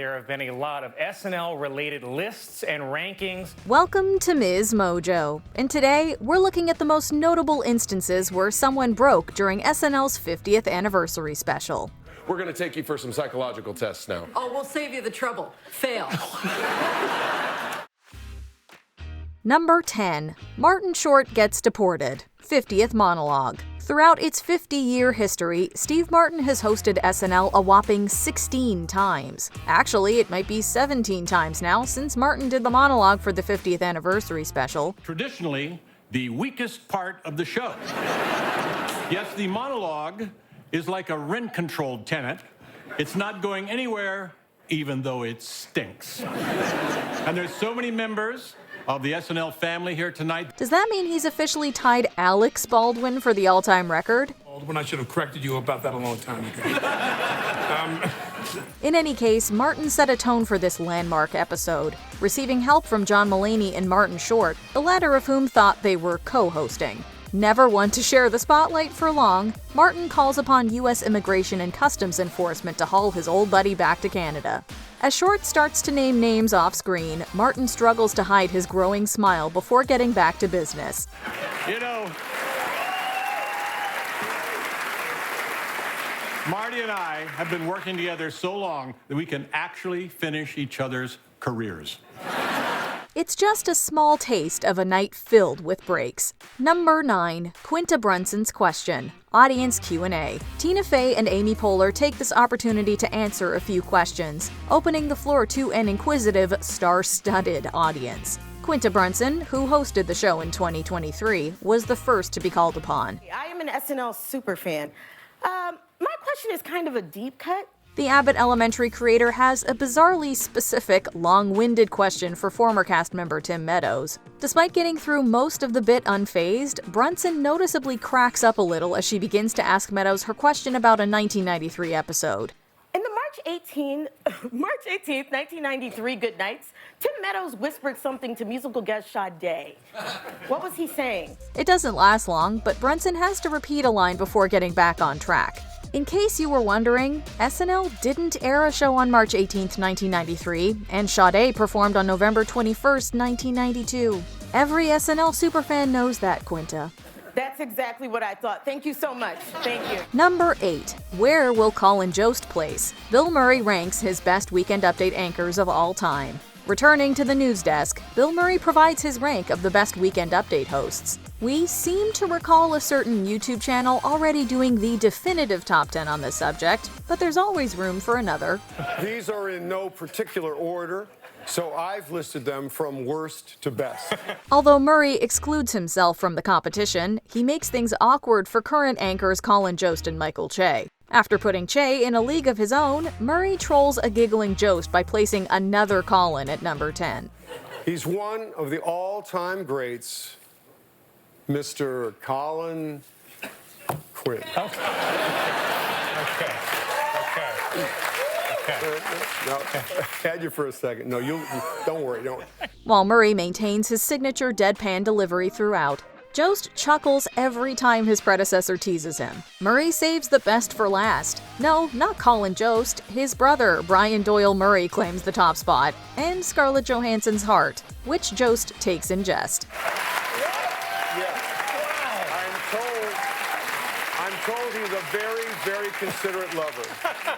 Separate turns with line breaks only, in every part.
there have been a lot of SNL-related lists and rankings.
Welcome to MsMojo, and today we're looking at the most notable instances where someone broke during SNL's 50th anniversary special.
We're going to take you for some psychological tests now.
Oh, we'll save you the trouble. Fail.
Number 10. Martin Short gets deported. 50th monologue. Throughout its 50-year history, Steve Martin has hosted SNL a whopping 16 times. Actually, it might be 17 times now, since Martin did the monologue for the 50th anniversary special.
Traditionally, the weakest part of the show. Yes, the monologue is like a rent-controlled tenant. It's not going anywhere, even though it stinks. And there's so many members of the SNL family here tonight.
Does that mean he's officially tied Alex Baldwin for the all-time record?
Baldwin, I should have corrected you about that a long time ago.
In any case, Martin set a tone for this landmark episode, receiving help from John Mulaney and Martin Short, the latter of whom thought they were co-hosting. Never one to share the spotlight for long, Martin calls upon U.S. Immigration and Customs Enforcement to haul his old buddy back to Canada. As Short starts to name names off-screen, Martin struggles to hide his growing smile before getting back to business.
You know, Marty and I have been working together so long that we can actually finish each other's careers.
It's just a small taste of a night filled with breaks. Number 9. Quinta Brunson's question. Audience Q&A. Tina Fey and Amy Poehler take this opportunity to answer a few questions, opening the floor to an inquisitive, star-studded audience. Quinta Brunson, who hosted the show in 2023, was the first to be called upon.
I am an SNL superfan. My question is kind of a deep cut.
The Abbott Elementary creator has a bizarrely specific, long-winded question for former cast member Tim Meadows. Despite getting through most of the bit unfazed, Brunson noticeably cracks up a little as she begins to ask Meadows her question about a 1993 episode.
In the March 18th, 1993 Good Nights, Tim Meadows whispered something to musical guest Sade. What was he saying?
It doesn't last long, but Brunson has to repeat a line before getting back on track. In case you were wondering, SNL didn't air a show on March 18, 1993, and Sade performed on November 21, 1992. Every SNL superfan knows that, Quinta.
That's exactly what I thought. Thank you so much. Thank you.
Number 8. Where will Colin Jost place? Bill Murray ranks his best Weekend Update anchors of all time. Returning to the news desk, Bill Murray provides his rank of the best Weekend Update hosts. We seem to recall a certain YouTube channel already doing the definitive top 10 on this subject, but there's always room for another.
These are in no particular order, so I've listed them from worst to best.
Although Murray excludes himself from the competition, he makes things awkward for current anchors Colin Jost and Michael Che. After putting Che in a league of his own, Murray trolls a giggling Jost by placing another Colin at number 10.
He's one of the all-time greats, Mr. Colin Quinn.
Okay.
No, had you for a second. No, you don't worry. Don't.
While Murray maintains his signature deadpan delivery throughout, Jost chuckles every time his predecessor teases him. Murray saves the best for last. No, not Colin Jost. His brother, Brian Doyle Murray, claims the top spot, and Scarlett Johansson's heart, which Jost takes in jest.
Yeah. I'm told he's a very, very considerate lover.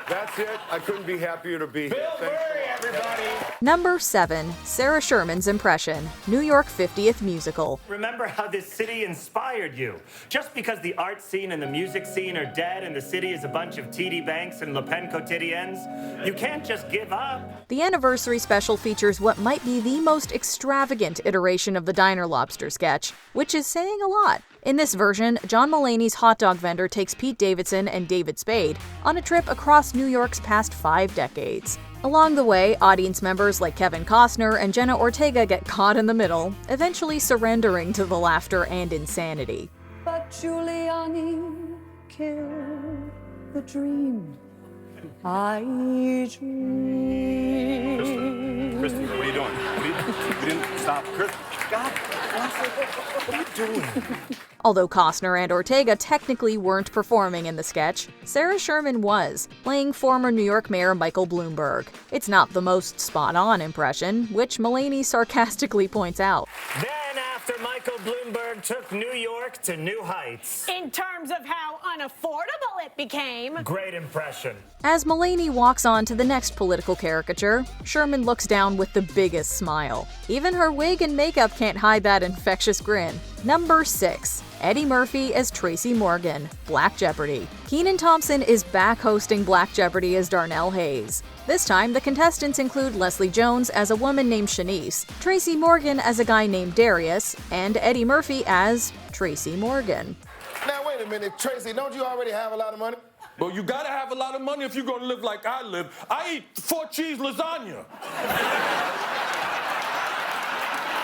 That's it. I couldn't be happier to be here.
Bill Murray, everybody!
Number 7. Sarah Sherman's impression. New York 50th musical.
Remember how this city inspired you. Just because the art scene and the music scene are dead and the city is a bunch of TD Banks and Le Pen quotidiennes, you can't just give up.
The anniversary special features what might be the most extravagant iteration of the Diner Lobster sketch, which is saying a lot. In this version, John Mulaney's hot dog vendor takes Pete Davidson and David Spade on a trip across New York's past 5 decades. Along the way, audience members like Kevin Costner and Jenna Ortega get caught in the middle, eventually surrendering to the laughter and insanity.
But Giuliani killed the dream. I dream.
Kristen, what are you doing? You didn't stop.
Stop, Chris. God, what are you doing?
Although Costner and Ortega technically weren't performing in the sketch, Sarah Sherman was, playing former New York Mayor Michael Bloomberg. It's not the most spot-on impression, which Mulaney sarcastically points out.
Then, after Michael Bloomberg took New York to new heights.
In terms of how unaffordable it became.
Great impression.
As Mulaney walks on to the next political caricature, Sherman looks down with the biggest smile. Even her wig and makeup can't hide that infectious grin. Number 6. Eddie Murphy as Tracy Morgan, Black Jeopardy. Kenan Thompson is back hosting Black Jeopardy as Darnell Hayes. This time, the contestants include Leslie Jones as a woman named Shanice, Tracy Morgan as a guy named Darius, and Eddie Murphy as Tracy Morgan.
Now, wait a minute, Tracy, don't you already have a lot of money?
Well, you gotta have a lot of money if you're gonna live like I live. I eat 4-cheese lasagna.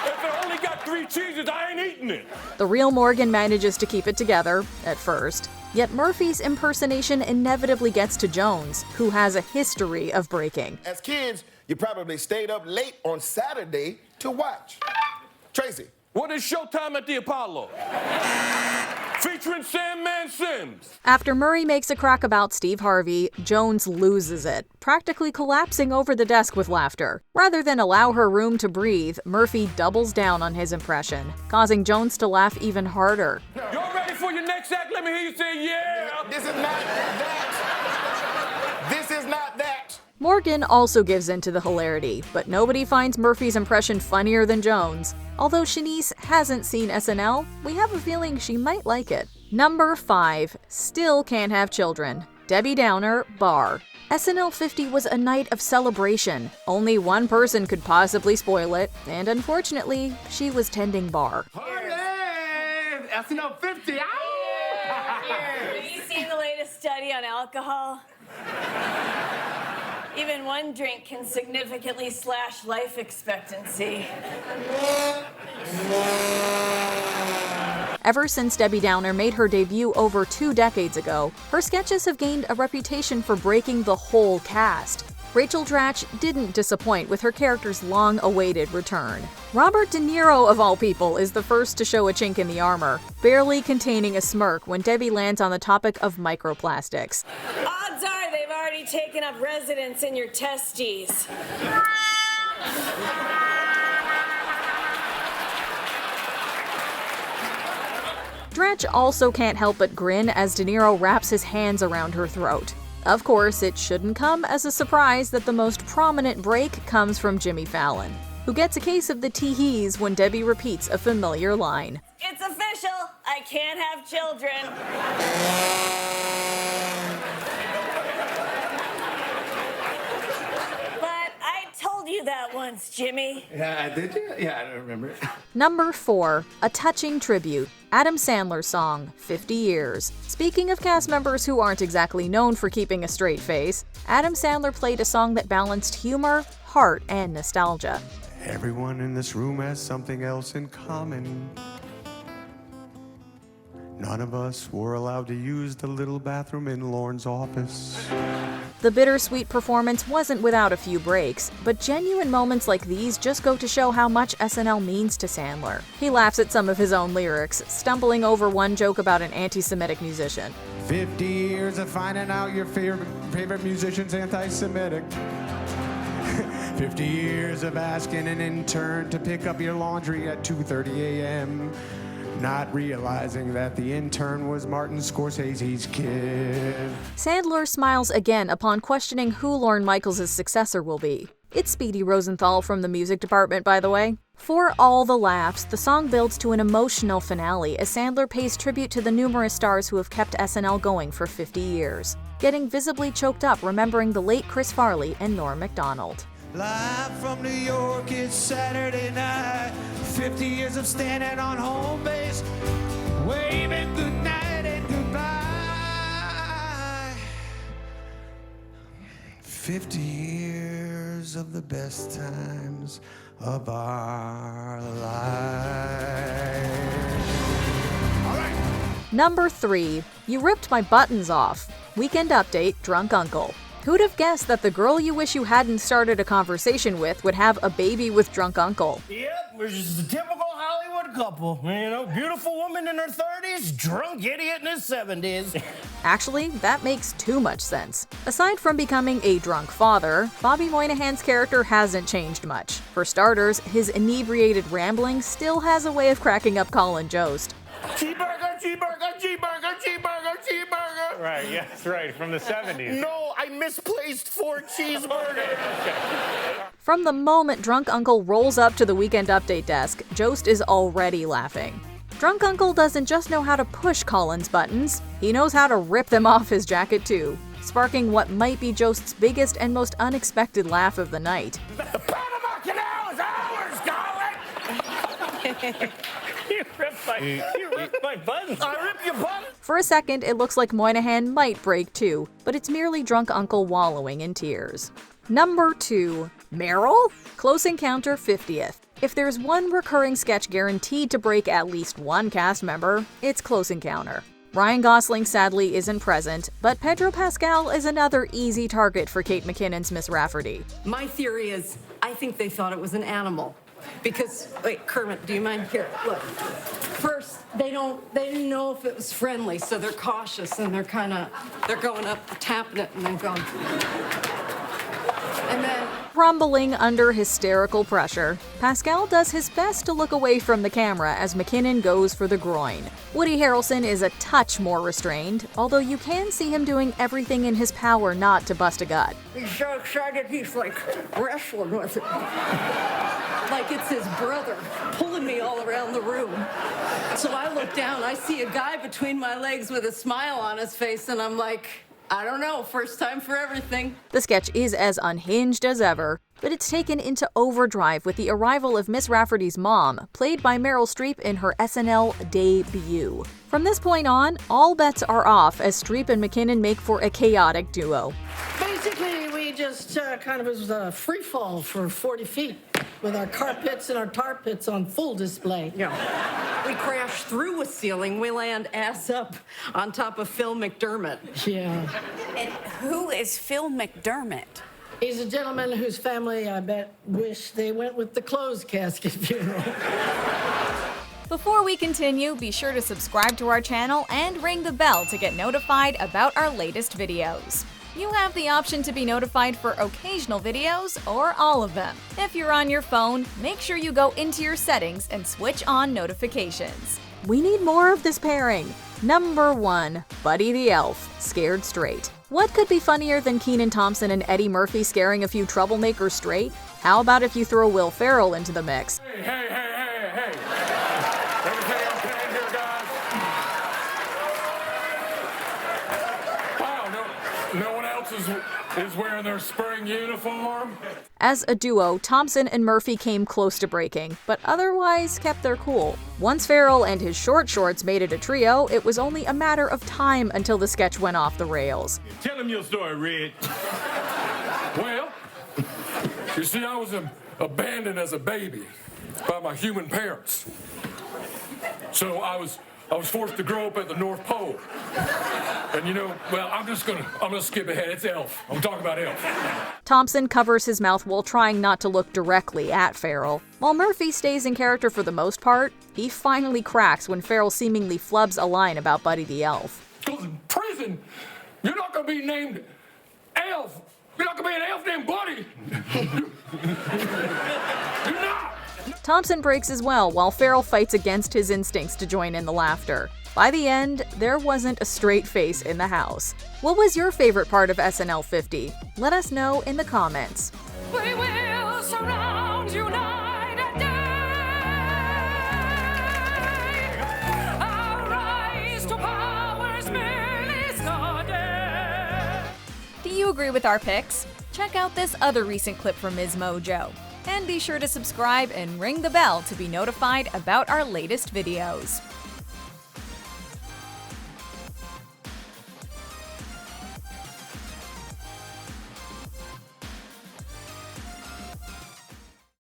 If it only got 3 cheeses, I ain't eating it.
The real Morgan manages to keep it together, at first. Yet Murphy's impersonation inevitably gets to Jones, who has a history of breaking.
As kids, you probably stayed up late on Saturday to watch. Tracy.
What is Showtime at the Apollo? Featuring Sandman Sims.
After Murray makes a crack about Steve Harvey, Jones loses it, practically collapsing over the desk with laughter. Rather than allow her room to breathe, Murphy doubles down on his impression, causing Jones to laugh even harder.
Y'all ready for your next act? Let me hear you say yeah.
This is not that. This is not that.
Morgan also gives in to the hilarity, but nobody finds Murphy's impression funnier than Jones. Although Shanice hasn't seen SNL, we have a feeling she might like it. Number 5. Still Can't Have Children. Debbie Downer, Bar. SNL50 was a night of celebration. Only one person could possibly spoil it, and unfortunately, she was tending bar.
Hey, SNL50.
Have you seen the latest study on alcohol? Even one drink can significantly slash life expectancy.
Ever since Debbie Downer made her debut over 2 decades ago, her sketches have gained a reputation for breaking the whole cast. Rachel Dratch didn't disappoint with her character's long-awaited return. Robert De Niro, of all people, is the first to show a chink in the armor, barely containing a smirk when Debbie lands on the topic of microplastics.
Odds are they've already taken up residence in your testes.
Dratch also can't help but grin as De Niro wraps his hands around her throat. Of course, it shouldn't come as a surprise that the most prominent break comes from Jimmy Fallon, who gets a case of the tee-hees when Debbie repeats a familiar line.
It's official. I can't have children. But I told you that once, Jimmy.
Yeah, did you? Yeah, I don't remember.
Number 4. A touching tribute. Adam Sandler's song, 50 Years. Speaking of cast members who aren't exactly known for keeping a straight face, Adam Sandler played a song that balanced humor, heart, and nostalgia.
Everyone in this room has something else in common. None of us were allowed to use the little bathroom in Lorne's office.
The bittersweet performance wasn't without a few breaks, but genuine moments like these just go to show how much SNL means to Sandler. He laughs at some of his own lyrics, stumbling over one joke about an anti-Semitic musician.
50 years of finding out your favorite musician's anti-Semitic. 50 years of asking an intern to pick up your laundry at 2:30 a.m., not realizing that the intern was Martin Scorsese's kid.
Sandler smiles again upon questioning who Lorne Michaels' successor will be. It's Speedy Rosenthal from the music department, by the way. For all the laughs, the song builds to an emotional finale as Sandler pays tribute to the numerous stars who have kept SNL going for 50 years, getting visibly choked up remembering the late Chris Farley and Norm Macdonald.
Live from New York, it's Saturday night. 50 years of standing on home base, waving goodnight and goodbye. 50 years of the best times of our lives. All right.
Number 3. You ripped my buttons off. Weekend Update, Drunk Uncle. Who'd have guessed that the girl you wish you hadn't started a conversation with would have a baby with Drunk Uncle?
Yep,
we're just a typical Hollywood couple. You know, beautiful woman in her 30s, drunk idiot in his 70s.
Actually, that makes too much sense. Aside from becoming a drunk father, Bobby Moynihan's character hasn't changed much. For starters, his inebriated rambling still has a way of cracking up Colin Jost.
Cheeseburger, cheeseburger, cheeseburger, cheeseburger, cheeseburger.
Right, yes, right, from the 70s.
No, I misplaced 4 cheeseburgers.
From the moment Drunk Uncle rolls up to the Weekend Update desk, Jost is already laughing. Drunk Uncle doesn't just know how to push Colin's buttons, he knows how to rip them off his jacket too, sparking what might be Jost's biggest and most unexpected laugh of the night.
The Panama Canal is ours, Colin!
You ripped my buttons.
I ripped your buttons?
For a second, it looks like Moynihan might break too, but it's merely Drunk Uncle wallowing in tears. Number 2. Meryl? Close Encounter 50th. If there's one recurring sketch guaranteed to break at least one cast member, it's Close Encounter. Ryan Gosling sadly isn't present, but Pedro Pascal is another easy target for Kate McKinnon's Miss Rafferty.
My theory is, I think they thought it was an animal. Because, wait, Kermit, do you mind? Here, look. First, they didn't know if it was friendly, so they're cautious and they're going up, tapping it, and then going. And then,
Rumbling under hysterical pressure, Pascal does his best to look away from the camera as McKinnon goes for the groin. Woody Harrelson is a touch more restrained, although you can see him doing everything in his power not to bust a gut.
he's so excited, he's like wrestling with it. Like it's his brother, pulling me all around the room. So I look down, I see a guy between my legs with a smile on his face, and I'm like, I don't know, first time for everything.
The sketch is as unhinged as ever, but it's taken into overdrive with the arrival of Miss Rafferty's mom, played by Meryl Streep in her SNL debut. From this point on, all bets are off as Streep and McKinnon make for a chaotic duo.
Basically, we just kind of was a free fall for 40 feet with our carpets and our tar pits on full display.
Yeah. We crash through a ceiling, we land ass up on top of Phil McDermott.
Yeah.
And who is Phil McDermott?
He's a gentleman whose family, I bet, wish they went with the closed casket funeral.
Before we continue, be sure to subscribe to our channel and ring the bell to get notified about our latest videos. You have the option to be notified for occasional videos or all of them. If you're on your phone, make sure you go into your settings and switch on notifications. We need more of this pairing. Number 1. Buddy the Elf, Scared Straight. What could be funnier than Kenan Thompson and Eddie Murphy scaring a few troublemakers straight? How about if you throw Will Ferrell into the mix?
Hey. Everything okay here, guys? Wow, no one else is wearing their spring uniform?
As a duo, Thompson and Murphy came close to breaking, but otherwise kept their cool. Once Ferrell and his short shorts made it a trio, it was only a matter of time until the sketch went off the rails.
Tell him your story, Red. Well, you see, I was abandoned as a baby by my human parents. So I was forced to grow up at the North Pole. And you know, well, I'm gonna skip ahead. It's Elf. I'm talking about Elf.
Thompson covers his mouth while trying not to look directly at Ferrell. While Murphy stays in character for the most part, he finally cracks when Ferrell seemingly flubs a line about Buddy the Elf.
Because in prison, you're not gonna be named Elf. You're not gonna be an elf named Buddy. You're not.
Thompson breaks as well, while Ferrell fights against his instincts to join in the laughter. By the end, there wasn't a straight face in the house. What was your favorite part of SNL50? Let us know in the comments.
We will surround you night and day. Our rise to power is merely started.
Do you agree with our picks? Check out this other recent clip from MsMojo. And be sure to subscribe and ring the bell to be notified about our latest videos.